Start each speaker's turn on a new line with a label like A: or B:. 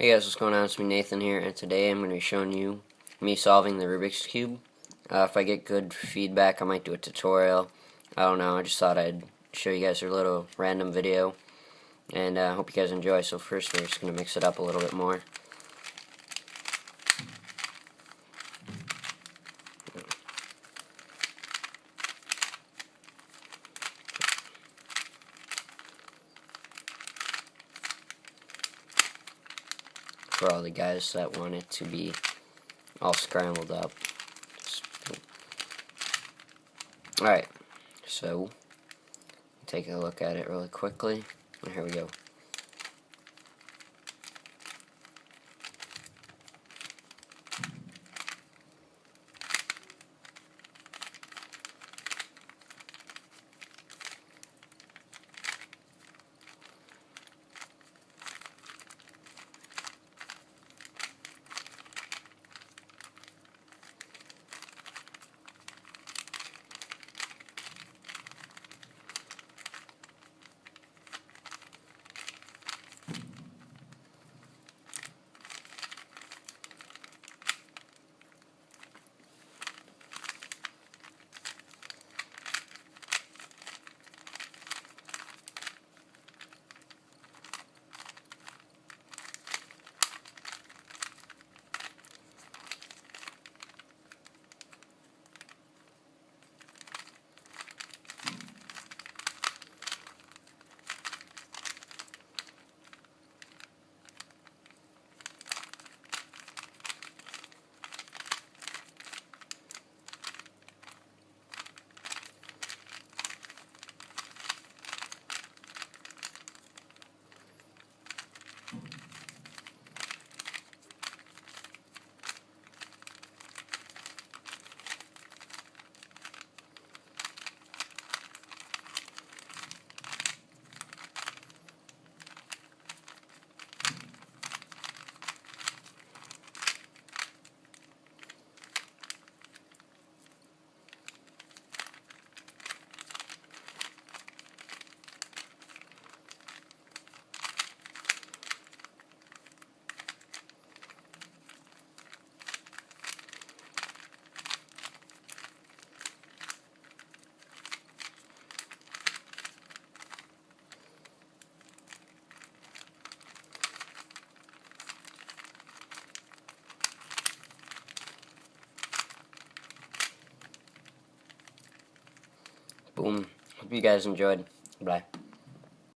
A: Hey guys, what's going on? It's me, Nathan here, and today I'm going to be showing you me solving the Rubik's Cube. If I get good feedback, I might do a tutorial. I don't know, I just thought I'd show you guys a little random video, and I hope you guys enjoy. So first we're just going to mix it up a little bit more. For all the guys that want it to be all scrambled up. Alright, so take a look at it really quickly. And here we go. Boom. Hope you guys enjoyed. Bye.